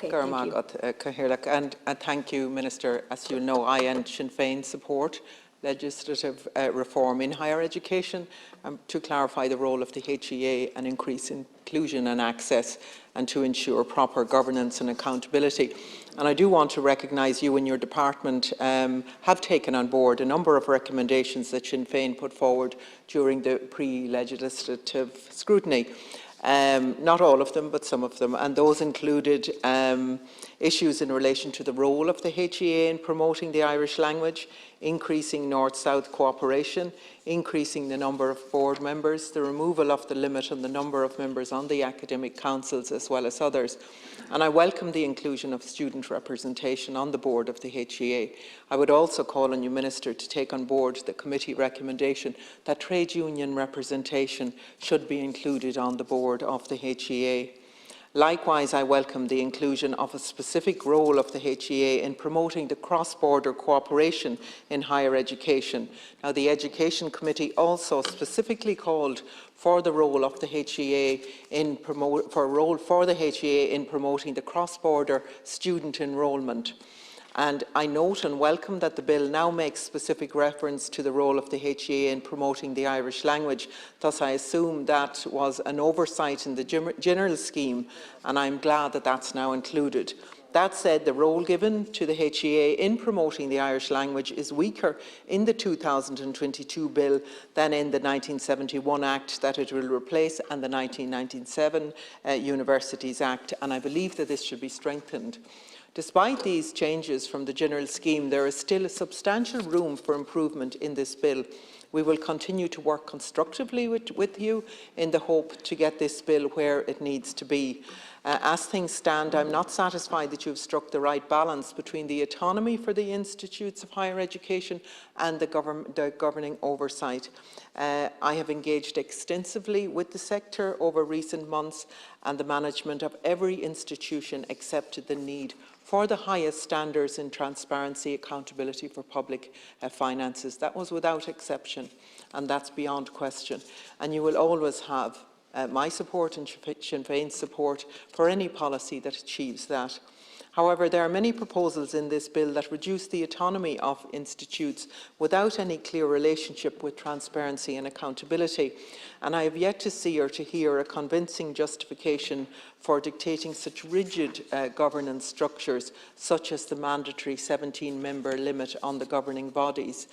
Okay, thank you. And thank you, Minister. As you know, I and Sinn Féin support legislative reform in higher education to clarify the role of the HEA and increase inclusion and access, and to ensure proper governance and accountability. And I do want to recognise you and your department have taken on board a number of recommendations that Sinn Féin put forward during the pre-legislative scrutiny. Not all of them, but some of them, and those included issues in relation to the role of the HEA in promoting the Irish language, increasing North-South cooperation, increasing the number of board members, the removal of the limit on the number of members on the academic councils, as well as others. And I welcome the inclusion of student representation on the board of the HEA. I would also call on you, Minister, to take on board the committee recommendation that trade union representation should be included on the board of the HEA. Likewise, I welcome the inclusion of a specific role of the HEA in promoting the cross-border cooperation in higher education. Now, the Education Committee also specifically called for the role of the HEA in promoting the cross-border student enrolment. And I note and welcome that the bill now makes specific reference to the role of the HEA in promoting the Irish language. Thus, I assume that was an oversight in the general scheme, and I'm glad that that's now included. That said, the role given to the HEA in promoting the Irish language is weaker in the 2022 bill than in the 1971 Act that it will replace and the 1997 Universities Act, and I believe that this should be strengthened. Despite these changes from the general scheme, there is still a substantial room for improvement in this bill. We will continue to work constructively with you in the hope to get this bill where it needs to be. As things stand, I'm not satisfied that you have struck the right balance between the autonomy for the institutes of higher education and the governing oversight. I have engaged extensively with the sector over recent months, and the management of every institution accepted the need for the highest standards in transparency, accountability for public finances. That was without exception, and that's beyond question. And you will always have my support and Sinn Féin's support for any policy that achieves that. However, there are many proposals in this bill that reduce the autonomy of institutes without any clear relationship with transparency and accountability, and I have yet to see or to hear a convincing justification for dictating such rigid governance structures, such as the mandatory 17-member limit on the governing bodies.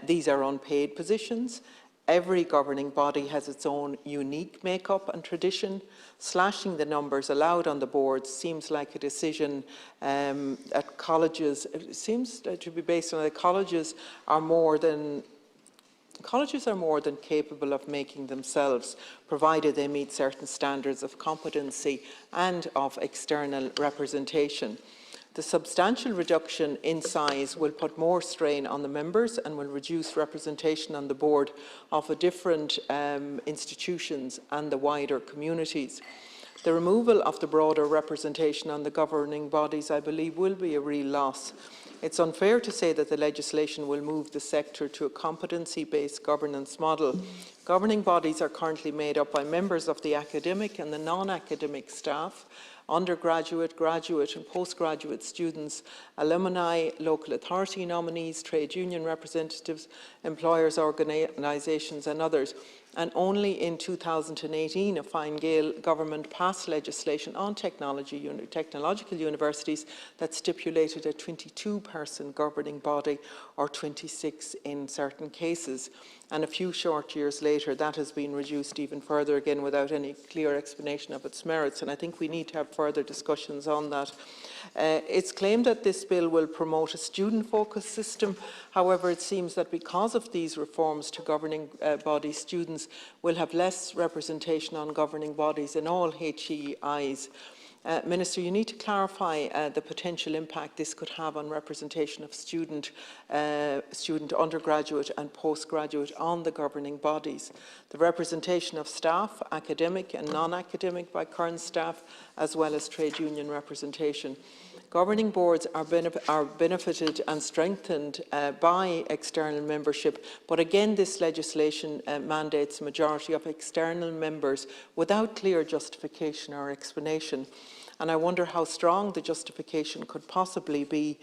These are unpaid positions. Every governing body has its own unique makeup and tradition. Slashing the numbers allowed on the board seems like a decision at colleges. It seems to be based on that colleges are more than capable of making themselves, provided they meet certain standards of competency and of external representation. The substantial reduction in size will put more strain on the members and will reduce representation on the board of the different institutions and the wider communities. The removal of the broader representation on the governing bodies, I believe, will be a real loss. It's unfair to say that the legislation will move the sector to a competency-based governance model. Governing bodies are currently made up by members of the academic and the non-academic staff, undergraduate, graduate and postgraduate students, alumni, local authority nominees, trade union representatives, employers' organisations and others. And only in 2018 a Fine Gael government passed legislation on technological universities that stipulated a 22-person governing body, or 26 in certain cases. And a few short years later, that has been reduced even further, again without any clear explanation of its merits, and I think we need to have further discussions on that. It's claimed that this bill will promote a student-focused system. However, it seems that because of these reforms to governing body, students will have less representation on governing bodies in all HEIs. Minister, you need to clarify the potential impact this could have on representation of student undergraduate and postgraduate on the governing bodies, the representation of staff, academic and non-academic by current staff, as well as trade union representation. Governing boards are benefited and strengthened by external membership, but again this legislation mandates a majority of external members without clear justification or explanation. and I wonder how strong the justification could possibly be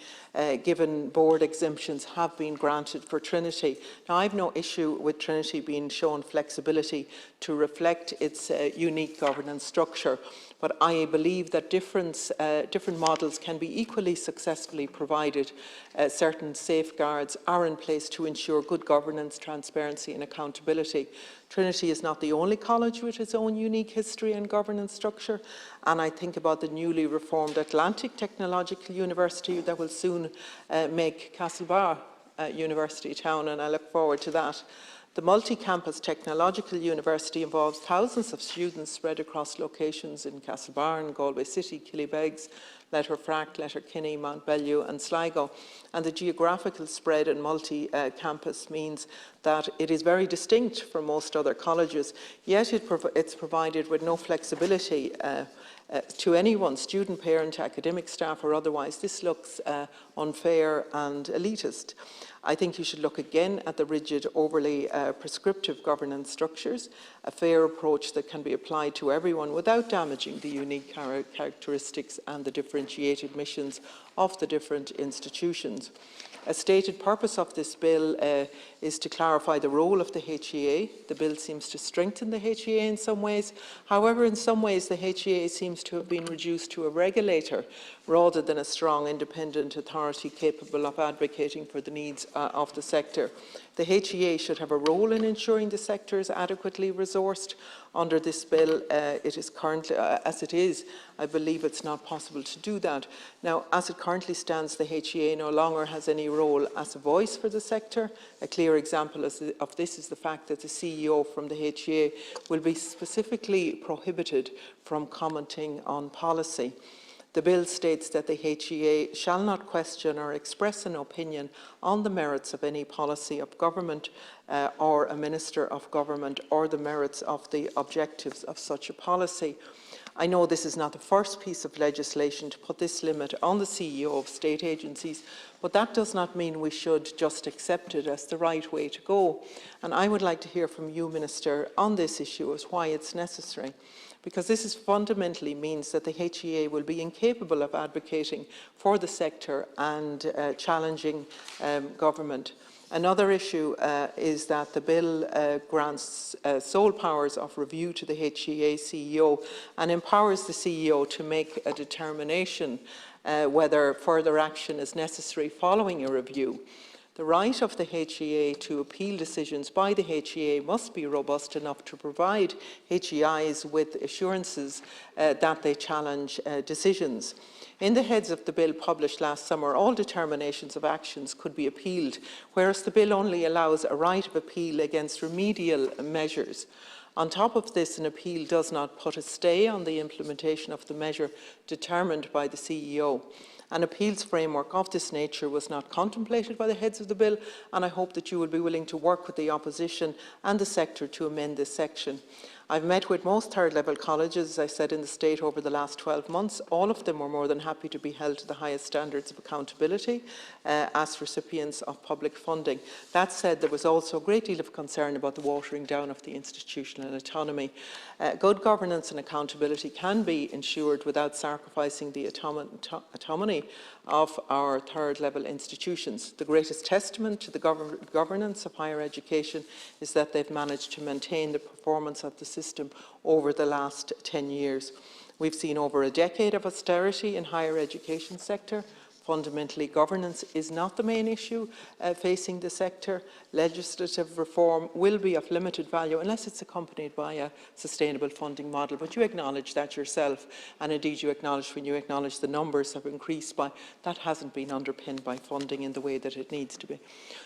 given board exemptions have been granted for Trinity. Now, I have no issue with Trinity being shown flexibility to reflect its unique governance structure, but I believe that different models can be equally successfully provided. Certain safeguards are in place to ensure good governance, transparency and accountability. Trinity is not the only college with its own unique history and governance structure, and I think about the newly reformed Atlantic Technological University that will soon make Castlebar University Town, and I look forward to that. The multi-campus technological university involves thousands of students spread across locations in Castlebar, Galway City, Killybegs, Letterfrack, Letterkenny, Mountbellew and Sligo. And the geographical spread and multi-campus means that it is very distinct from most other colleges, yet it's provided with no flexibility to anyone, student, parent, academic staff or otherwise. This looks unfair and elitist. I think you should look again at the rigid, overly prescriptive governance structures, a fair approach that can be applied to everyone without damaging the unique characteristics and the differentiated missions of the different institutions. A stated purpose of this bill is to clarify the role of the HEA. The bill seems to strengthen the HEA in some ways. However, in some ways the HEA seems to have been reduced to a regulator rather than a strong independent authority capable of advocating for the needs of the sector. The HEA should have a role in ensuring the sector is adequately resourced. Under this bill, it is currently, as it is, I believe it's not possible to do that. Now, as it currently stands, the HEA no longer has any role as a voice for the sector. A clear example of this is the fact that the CEO from the HEA will be specifically prohibited from commenting on policy. The bill states that the HEA shall not question or express an opinion on the merits of any policy of government or a minister of government or the merits of the objectives of such a policy. I know this is not the first piece of legislation to put this limit on the CEO of state agencies, but that does not mean we should just accept it as the right way to go. And I would like to hear from you, Minister, on this issue as why it's necessary. Because this fundamentally means that the HEA will be incapable of advocating for the sector and challenging government. Another issue is that the bill grants sole powers of review to the HEA CEO and empowers the CEO to make a determination whether further action is necessary following a review. The right of the HEA to appeal decisions by the HEA must be robust enough to provide HEIs with assurances that they challenge decisions. In the heads of the bill published last summer, all determinations of actions could be appealed, whereas the bill only allows a right of appeal against remedial measures. On top of this, an appeal does not put a stay on the implementation of the measure determined by the CEO. An appeals framework of this nature was not contemplated by the heads of the bill, and I hope that you will be willing to work with the opposition and the sector to amend this section. I've met with most third-level colleges, as I said, in the state over the last 12 months. All of them were more than happy to be held to the highest standards of accountability as recipients of public funding. That said, there was also a great deal of concern about the watering down of the institutional autonomy. Good governance and accountability can be ensured without sacrificing the autonomy of our third-level institutions. The greatest testament to the governance of higher education is that they've managed to maintain the performance of the system over the last 10 years. We've seen over a decade of austerity in higher education sector. Fundamentally, governance is not the main issue facing the sector. Legislative reform will be of limited value unless it's accompanied by a sustainable funding model. But you acknowledge that yourself, and indeed you acknowledge when you acknowledge the numbers have increased by, that hasn't been underpinned by funding in the way that it needs to be.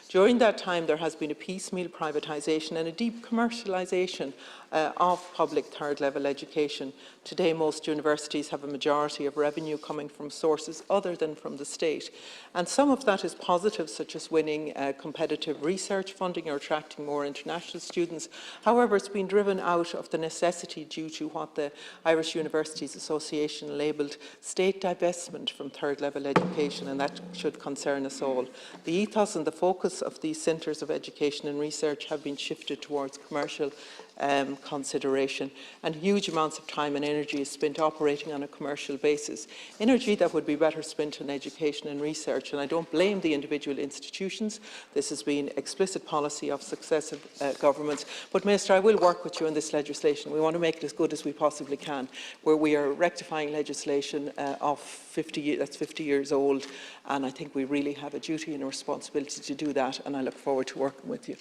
During that time, there has been a piecemeal privatisation and a deep commercialisation of public third-level education. Today, most universities have a majority of revenue coming from sources other than from the state. And some of that is positive, such as winning competitive research funding or attracting more international students. However, it's been driven out of the necessity due to what the Irish Universities Association labelled state divestment from third-level education, and that should concern us all. The ethos and the focus of these centres of education and research have been shifted towards commercial consideration, and huge amounts of time and energy is spent operating on a commercial basis. Energy that would be better spent on education and research, and I don't blame the individual institutions. This has been explicit policy of successive governments. But Minister, I will work with you on this legislation. We want to make it as good as we possibly can, where we are rectifying legislation of 50 years old, and I think we really have a duty and a responsibility to do that, and I look forward to working with you.